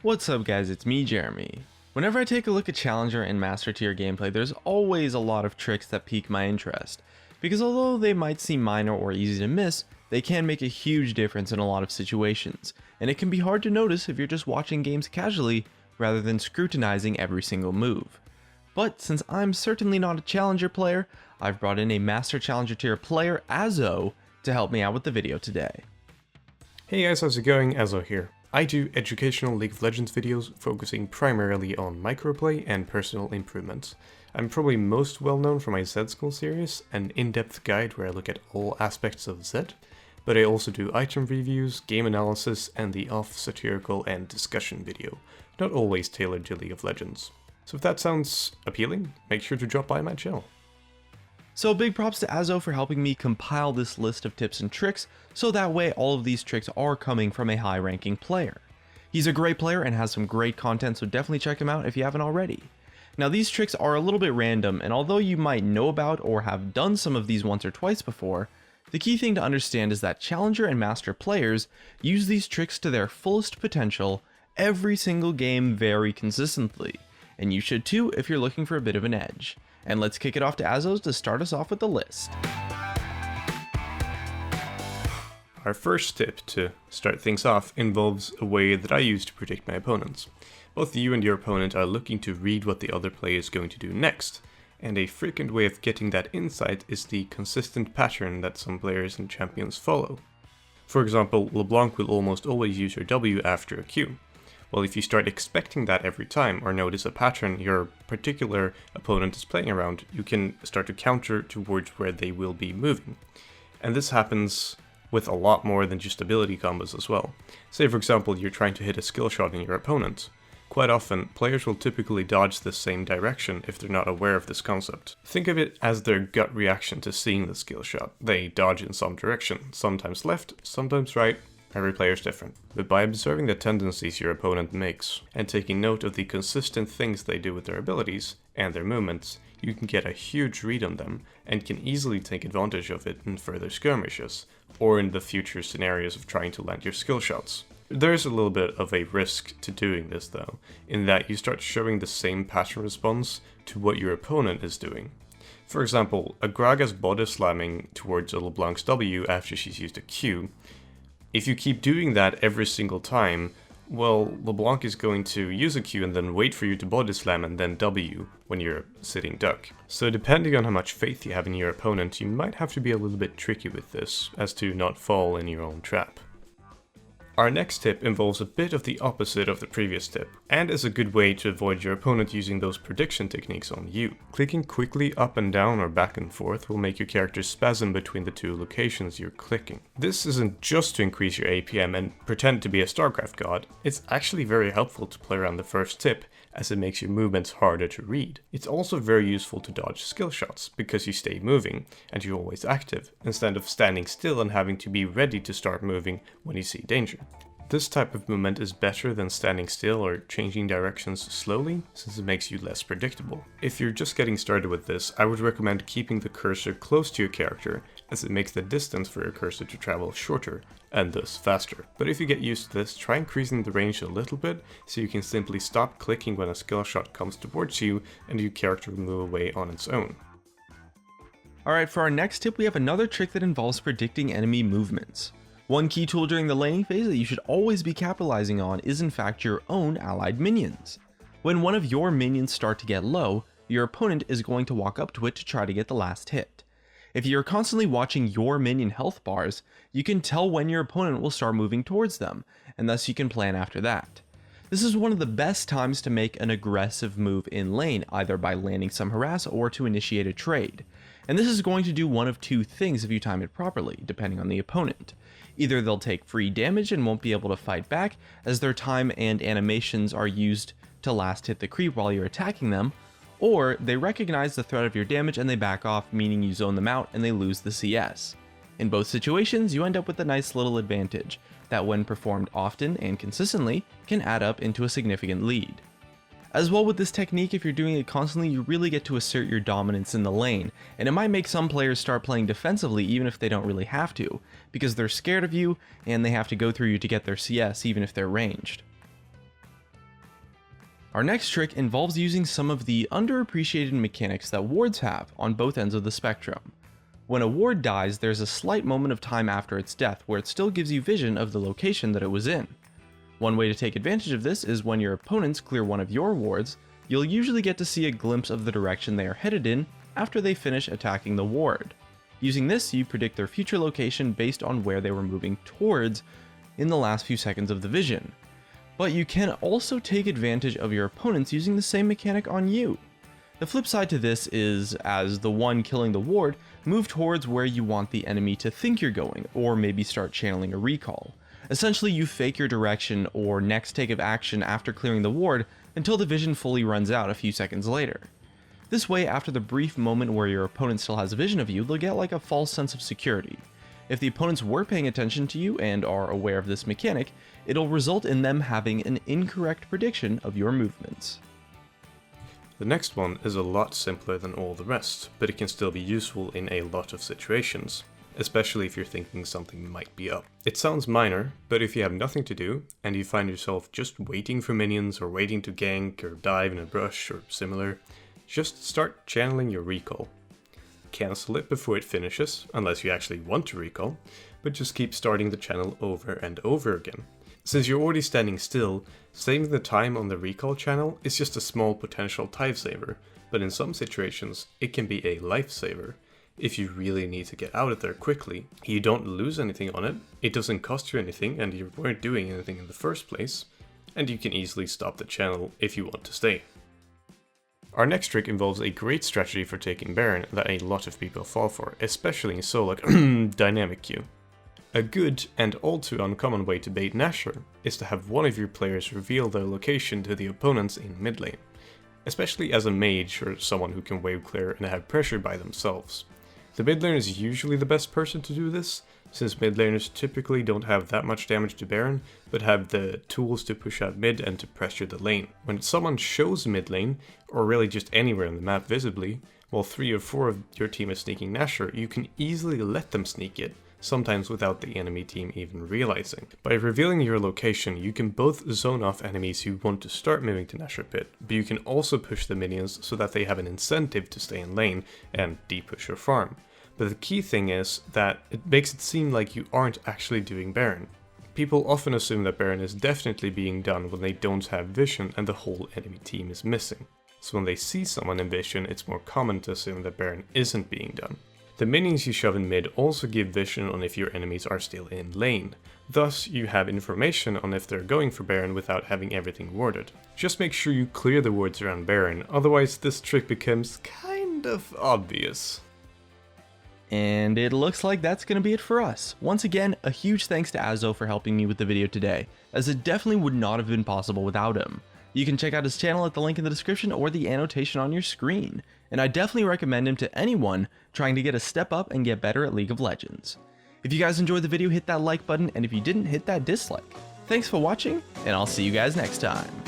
What's up guys, it's me Jeremy. Whenever I take a look at Challenger and Master Tier gameplay, there's always a lot of tricks that pique my interest, because although they might seem minor or easy to miss, they can make a huge difference in a lot of situations, and it can be hard to notice if you're just watching games casually rather than scrutinizing every single move. But since I'm certainly not a Challenger player, I've brought in a Master Challenger Tier player, Azoh, to help me out with the video today. Hey guys, how's it going? Azoh here. I do educational League of Legends videos focusing primarily on microplay and personal improvements. I'm probably most well known for my Z School series, an in-depth guide where I look at all aspects of Z, but I also do item reviews, game analysis, and the off-satirical and discussion video, not always tailored to League of Legends. So if that sounds appealing, make sure to drop by my channel. So big props to Azoh for helping me compile this list of tips and tricks, so that way all of these tricks are coming from a high ranking player. He's a great player and has some great content, so definitely check him out if you haven't already. Now these tricks are a little bit random, and although you might know about or have done some of these once or twice before, the key thing to understand is that Challenger and Master players use these tricks to their fullest potential every single game very consistently, and you should too if you're looking for a bit of an edge. And let's kick it off to Azoh to start us off with the list. Our first tip to start things off involves a way that I use to predict my opponents. Both you and your opponent are looking to read what the other player is going to do next, and a frequent way of getting that insight is the consistent pattern that some players and champions follow. For example, LeBlanc will almost always use your W after a Q. Well, if you start expecting that every time or notice a pattern your particular opponent is playing around, you can start to counter towards where they will be moving. And this happens with a lot more than just ability combos as well. Say for example you're trying to hit a skill shot in your opponent. Quite often, players will typically dodge the same direction if they're not aware of this concept. Think of it as their gut reaction to seeing the skill shot. They dodge in some direction, sometimes left, sometimes right. Every player is different, but by observing the tendencies your opponent makes, and taking note of the consistent things they do with their abilities and their movements, you can get a huge read on them, and can easily take advantage of it in further skirmishes, or in the future scenarios of trying to land your skill shots. There's a little bit of a risk to doing this though, in that you start showing the same pattern response to what your opponent is doing. For example, a Graga's body slamming towards a LeBlanc's W after she's used a Q. If you keep doing that every single time, well, LeBlanc is going to use a Q and then wait for you to body slam and then W when you're sitting duck. So depending on how much faith you have in your opponent, you might have to be a little bit tricky with this, as to not fall in your own trap. Our next tip involves a bit of the opposite of the previous tip, and is a good way to avoid your opponent using those prediction techniques on you. Clicking quickly up and down or back and forth will make your character spasm between the two locations you're clicking. This isn't just to increase your APM and pretend to be a StarCraft god, it's actually very helpful to play around the first tip, as it makes your movements harder to read. It's also very useful to dodge skill shots, because you stay moving, and you're always active, instead of standing still and having to be ready to start moving when you see danger. This type of movement is better than standing still or changing directions slowly, since it makes you less predictable. If you're just getting started with this, I would recommend keeping the cursor close to your character, as it makes the distance for your cursor to travel shorter, and thus faster. But if you get used to this, try increasing the range a little bit, so you can simply stop clicking when a skill shot comes towards you, and your character will move away on its own. Alright, for our next tip we have another trick that involves predicting enemy movements. One key tool during the laning phase that you should always be capitalizing on is in fact your own allied minions. When one of your minions start to get low, your opponent is going to walk up to it to try to get the last hit. If you're constantly watching your minion health bars, you can tell when your opponent will start moving towards them, and thus you can plan after that. This is one of the best times to make an aggressive move in lane, either by landing some harass or to initiate a trade. And this is going to do one of two things if you time it properly, depending on the opponent. Either they'll take free damage and won't be able to fight back, as their time and animations are used to last hit the creep while you're attacking them, or they recognize the threat of your damage and they back off, meaning you zone them out and they lose the CS. In both situations, you end up with a nice little advantage, that when performed often and consistently, can add up into a significant lead. As well with this technique, if you're doing it constantly, you really get to assert your dominance in the lane, and it might make some players start playing defensively even if they don't really have to, because they're scared of you and they have to go through you to get their CS even if they're ranged. Our next trick involves using some of the underappreciated mechanics that wards have on both ends of the spectrum. When a ward dies, there's a slight moment of time after its death where it still gives you vision of the location that it was in. One way to take advantage of this is when your opponents clear one of your wards, you'll usually get to see a glimpse of the direction they are headed in after they finish attacking the ward. Using this, you predict their future location based on where they were moving towards in the last few seconds of the vision. But you can also take advantage of your opponents using the same mechanic on you. The flip side to this is, as the one killing the ward, move towards where you want the enemy to think you're going, or maybe start channeling a recall. Essentially, you fake your direction or next take of action after clearing the ward until the vision fully runs out a few seconds later. This way, after the brief moment where your opponent still has a vision of you, they'll get like a false sense of security. If the opponents were paying attention to you and are aware of this mechanic, it'll result in them having an incorrect prediction of your movements. The next one is a lot simpler than all the rest, but it can still be useful in a lot of situations, especially if you're thinking something might be up. It sounds minor, but if you have nothing to do, and you find yourself just waiting for minions or waiting to gank or dive in a brush or similar, just start channeling your recall. Cancel it before it finishes, unless you actually want to recall, but just keep starting the channel over and over again. Since you're already standing still, saving the time on the recall channel is just a small potential time saver, but in some situations it can be a lifesaver. If you really need to get out of there quickly, you don't lose anything on it, it doesn't cost you anything and you weren't doing anything in the first place, and you can easily stop the channel if you want to stay. Our next trick involves a great strategy for taking Baron that a lot of people fall for, especially in solo dynamic queue. A good and all too uncommon way to bait Nashor is to have one of your players reveal their location to the opponents in mid lane, especially as a mage or someone who can wave clear and have pressure by themselves. The mid laner is usually the best person to do this, since mid laners typically don't have that much damage to Baron, but have the tools to push out mid and to pressure the lane. When someone shows mid lane, or really just anywhere on the map visibly, while 3 or 4 of your team is sneaking Nashor, you can easily let them sneak it, sometimes without the enemy team even realizing. By revealing your location, you can both zone off enemies who want to start moving to Nashor pit, but you can also push the minions so that they have an incentive to stay in lane and de-push your farm. But the key thing is that it makes it seem like you aren't actually doing Baron. People often assume that Baron is definitely being done when they don't have vision and the whole enemy team is missing. So when they see someone in vision, it's more common to assume that Baron isn't being done. The minions you shove in mid also give vision on if your enemies are still in lane. Thus, you have information on if they're going for Baron without having everything warded. Just make sure you clear the wards around Baron, otherwise this trick becomes kind of obvious. And it looks like that's going to be it for us. Once again, a huge thanks to Azoh for helping me with the video today, as it definitely would not have been possible without him. You can check out his channel at the link in the description or the annotation on your screen, and I definitely recommend him to anyone trying to get a step up and get better at League of Legends. If you guys enjoyed the video, hit that like button, and if you didn't, hit that dislike. Thanks for watching, and I'll see you guys next time.